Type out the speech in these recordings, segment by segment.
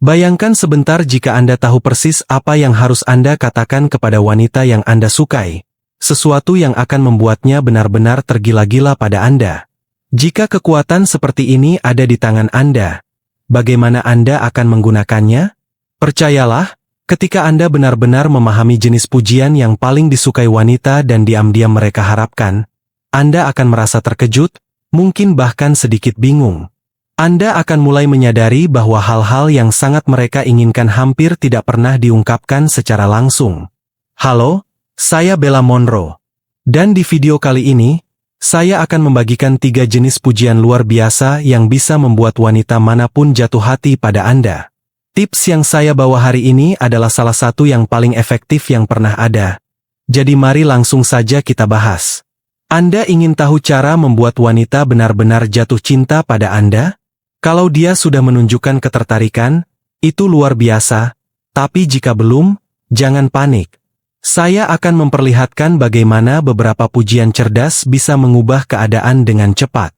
Bayangkan sebentar jika Anda tahu persis apa yang harus Anda katakan kepada wanita yang Anda sukai. Sesuatu yang akan membuatnya benar-benar tergila-gila pada Anda. Jika kekuatan seperti ini ada di tangan Anda, bagaimana Anda akan menggunakannya? Percayalah, ketika Anda benar-benar memahami jenis pujian yang paling disukai wanita dan diam-diam mereka harapkan, Anda akan merasa terkejut, mungkin bahkan sedikit bingung. Anda akan mulai menyadari bahwa hal-hal yang sangat mereka inginkan hampir tidak pernah diungkapkan secara langsung. Halo, saya Bella Monroe. Dan di video kali ini, saya akan membagikan 3 jenis pujian luar biasa yang bisa membuat wanita manapun jatuh hati pada Anda. Tips yang saya bawa hari ini adalah salah satu yang paling efektif yang pernah ada. Jadi mari langsung saja kita bahas. Anda ingin tahu cara membuat wanita benar-benar jatuh cinta pada Anda? Kalau dia sudah menunjukkan ketertarikan, itu luar biasa, tapi jika belum, jangan panik. Saya akan memperlihatkan bagaimana beberapa pujian cerdas bisa mengubah keadaan dengan cepat.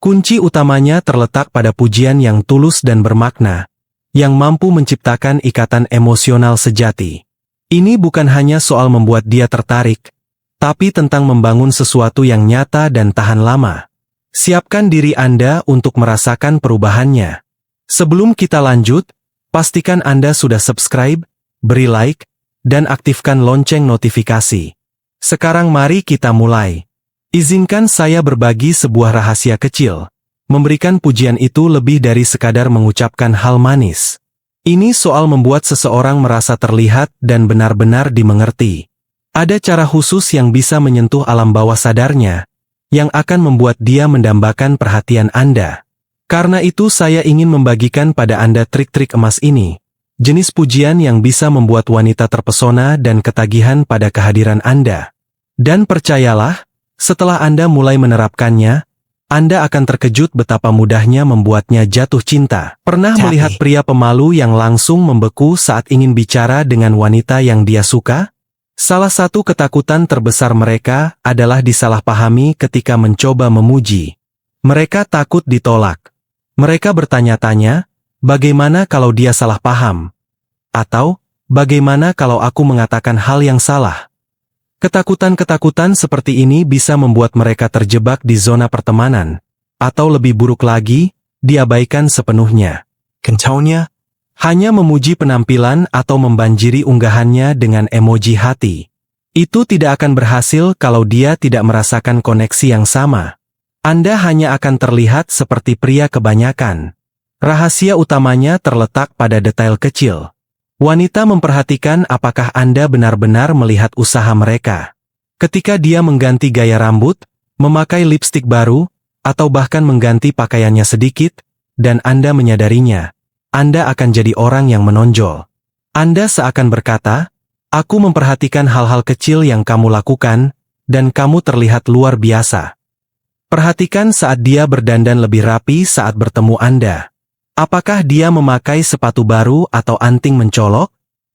Kunci utamanya terletak pada pujian yang tulus dan bermakna, yang mampu menciptakan ikatan emosional sejati. Ini bukan hanya soal membuat dia tertarik, tapi tentang membangun sesuatu yang nyata dan tahan lama. Siapkan diri Anda untuk merasakan perubahannya. Sebelum kita lanjut, pastikan Anda sudah subscribe, beri like, dan aktifkan lonceng notifikasi. Sekarang mari kita mulai. Izinkan saya berbagi sebuah rahasia kecil. Memberikan pujian itu lebih dari sekadar mengucapkan hal manis. Ini soal membuat seseorang merasa terlihat dan benar-benar dimengerti. Ada cara khusus yang bisa menyentuh alam bawah sadarnya, yang akan membuat dia mendambakan perhatian Anda. Karena itu saya ingin membagikan pada Anda trik-trik emas ini. Jenis pujian yang bisa membuat wanita terpesona dan ketagihan pada kehadiran Anda. Dan percayalah, setelah Anda mulai menerapkannya, Anda akan terkejut betapa mudahnya membuatnya jatuh cinta. Pernah melihat pria pemalu yang langsung membeku saat ingin bicara dengan wanita yang dia suka? Salah satu ketakutan terbesar mereka adalah disalahpahami ketika mencoba memuji. Mereka takut ditolak. Mereka bertanya-tanya, bagaimana kalau dia salah paham? Atau, bagaimana kalau aku mengatakan hal yang salah? Ketakutan-ketakutan seperti ini bisa membuat mereka terjebak di zona pertemanan, atau lebih buruk lagi, diabaikan sepenuhnya. Contohnya, hanya memuji penampilan atau membanjiri unggahannya dengan emoji hati. Itu tidak akan berhasil kalau dia tidak merasakan koneksi yang sama. Anda hanya akan terlihat seperti pria kebanyakan. Rahasia utamanya terletak pada detail kecil. Wanita memperhatikan apakah Anda benar-benar melihat usaha mereka. Ketika dia mengganti gaya rambut, memakai lipstik baru, atau bahkan mengganti pakaiannya sedikit, dan Anda menyadarinya, Anda akan jadi orang yang menonjol. Anda seakan berkata, aku memperhatikan hal-hal kecil yang kamu lakukan, dan kamu terlihat luar biasa. Perhatikan saat dia berdandan lebih rapi saat bertemu Anda. Apakah dia memakai sepatu baru atau anting mencolok?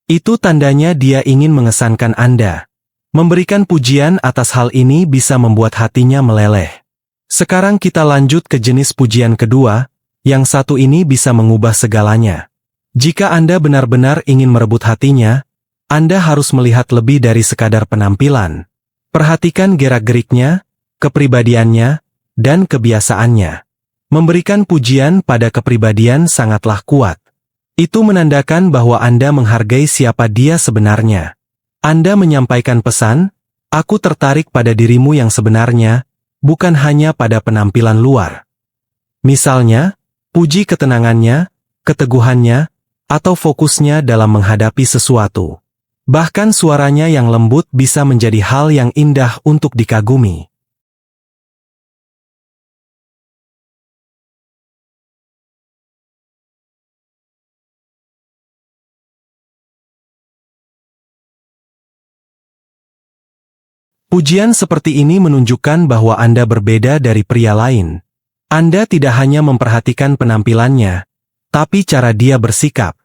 Itu tandanya dia ingin mengesankan Anda. Memberikan pujian atas hal ini bisa membuat hatinya meleleh. Sekarang kita lanjut ke jenis pujian kedua, yang satu ini bisa mengubah segalanya. Jika Anda benar-benar ingin merebut hatinya, Anda harus melihat lebih dari sekadar penampilan. Perhatikan gerak-geriknya, kepribadiannya, dan kebiasaannya. Memberikan pujian pada kepribadian sangatlah kuat. Itu menandakan bahwa Anda menghargai siapa dia sebenarnya. Anda menyampaikan pesan, aku tertarik pada dirimu yang sebenarnya, bukan hanya pada penampilan luar. Misalnya, puji ketenangannya, keteguhannya, atau fokusnya dalam menghadapi sesuatu. Bahkan suaranya yang lembut bisa menjadi hal yang indah untuk dikagumi. Pujian seperti ini menunjukkan bahwa Anda berbeda dari pria lain. Anda tidak hanya memperhatikan penampilannya, tapi cara dia bersikap.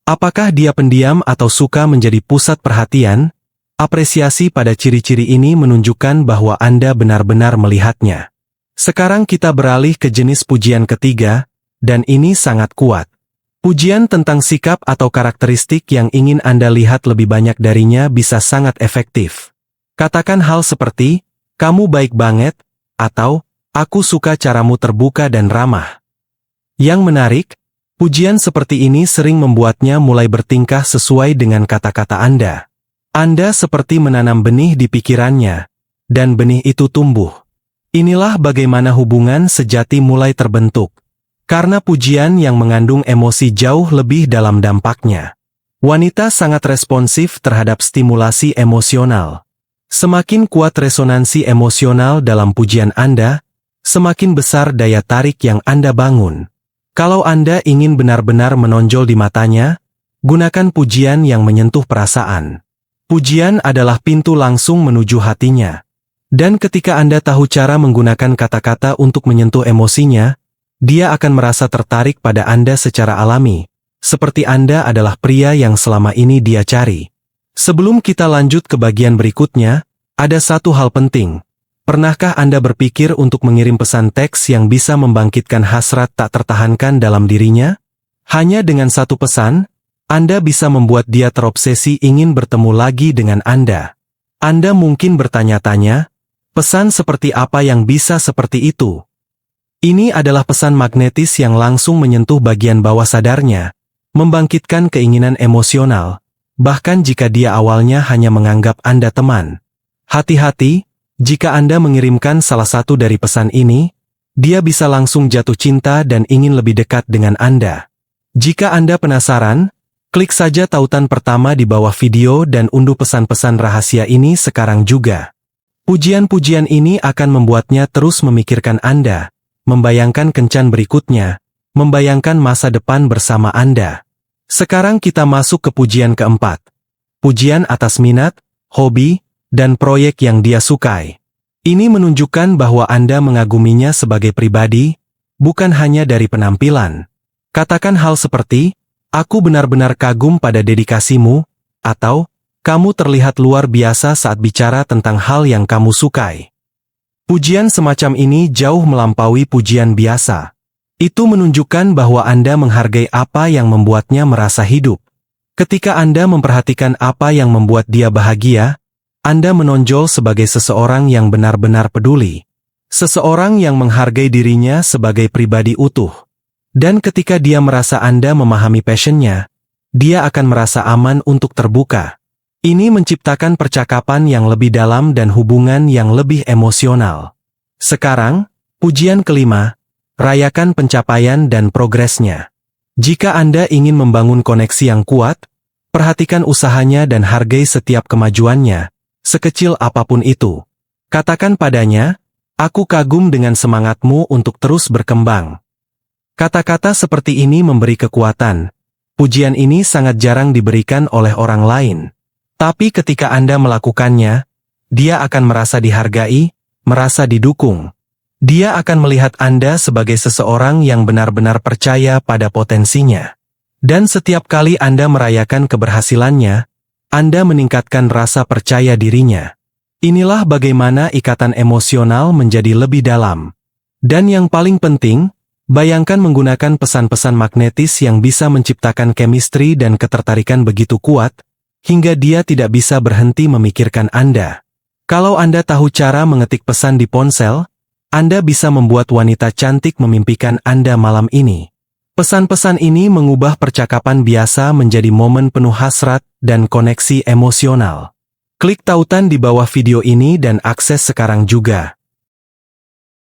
Apakah dia pendiam atau suka menjadi pusat perhatian? Apresiasi pada ciri-ciri ini menunjukkan bahwa Anda benar-benar melihatnya. Sekarang kita beralih ke jenis pujian ketiga, dan ini sangat kuat. Pujian tentang sikap atau karakteristik yang ingin Anda lihat lebih banyak darinya bisa sangat efektif. Katakan hal seperti, "Kamu baik banget," atau, "Aku suka caramu terbuka dan ramah." Yang menarik, pujian seperti ini sering membuatnya mulai bertingkah sesuai dengan kata-kata Anda. Anda seperti menanam benih di pikirannya, dan benih itu tumbuh. Inilah bagaimana hubungan sejati mulai terbentuk. Karena pujian yang mengandung emosi jauh lebih dalam dampaknya. Wanita sangat responsif terhadap stimulasi emosional. Semakin kuat resonansi emosional dalam pujian Anda, semakin besar daya tarik yang Anda bangun. Kalau Anda ingin benar-benar menonjol di matanya, gunakan pujian yang menyentuh perasaan. Pujian adalah pintu langsung menuju hatinya. Dan ketika Anda tahu cara menggunakan kata-kata untuk menyentuh emosinya, dia akan merasa tertarik pada Anda secara alami, seperti Anda adalah pria yang selama ini dia cari. Sebelum kita lanjut ke bagian berikutnya, ada satu hal penting. Pernahkah Anda berpikir untuk mengirim pesan teks yang bisa membangkitkan hasrat tak tertahankan dalam dirinya? Hanya dengan satu pesan, Anda bisa membuat dia terobsesi ingin bertemu lagi dengan Anda. Anda mungkin bertanya-tanya, pesan seperti apa yang bisa seperti itu? Ini adalah pesan magnetis yang langsung menyentuh bagian bawah sadarnya, membangkitkan keinginan emosional, bahkan jika dia awalnya hanya menganggap Anda teman. Hati-hati, jika Anda mengirimkan salah satu dari pesan ini, dia bisa langsung jatuh cinta dan ingin lebih dekat dengan Anda. Jika Anda penasaran, klik saja tautan pertama di bawah video dan unduh pesan-pesan rahasia ini sekarang juga. Pujian-pujian ini akan membuatnya terus memikirkan Anda, membayangkan kencan berikutnya, membayangkan masa depan bersama Anda. Sekarang kita masuk ke pujian keempat. Pujian atas minat, hobi, dan proyek yang dia sukai. Ini menunjukkan bahwa Anda mengaguminya sebagai pribadi, bukan hanya dari penampilan. Katakan hal seperti, "Aku benar-benar kagum pada dedikasimu," atau, "Kamu terlihat luar biasa saat bicara tentang hal yang kamu sukai." Pujian semacam ini jauh melampaui pujian biasa. Itu menunjukkan bahwa Anda menghargai apa yang membuatnya merasa hidup. Ketika Anda memperhatikan apa yang membuat dia bahagia, Anda menonjol sebagai seseorang yang benar-benar peduli. Seseorang yang menghargai dirinya sebagai pribadi utuh. Dan ketika dia merasa Anda memahami passionnya, dia akan merasa aman untuk terbuka. Ini menciptakan percakapan yang lebih dalam dan hubungan yang lebih emosional. Sekarang, pujian kelima, rayakan pencapaian dan progresnya. Jika Anda ingin membangun koneksi yang kuat, perhatikan usahanya dan hargai setiap kemajuannya, sekecil apapun itu. Katakan padanya, "Aku kagum dengan semangatmu untuk terus berkembang." Kata-kata seperti ini memberi kekuatan. Pujian ini sangat jarang diberikan oleh orang lain. Tapi ketika Anda melakukannya, dia akan merasa dihargai, merasa didukung. Dia akan melihat Anda sebagai seseorang yang benar-benar percaya pada potensinya. Dan setiap kali Anda merayakan keberhasilannya, Anda meningkatkan rasa percaya dirinya. Inilah bagaimana ikatan emosional menjadi lebih dalam. Dan yang paling penting, bayangkan menggunakan pesan-pesan magnetis yang bisa menciptakan chemistry dan ketertarikan begitu kuat, hingga dia tidak bisa berhenti memikirkan Anda. Kalau Anda tahu cara mengetik pesan di ponsel, Anda bisa membuat wanita cantik memimpikan Anda malam ini. Pesan-pesan ini mengubah percakapan biasa menjadi momen penuh hasrat dan koneksi emosional. Klik tautan di bawah video ini dan akses sekarang juga.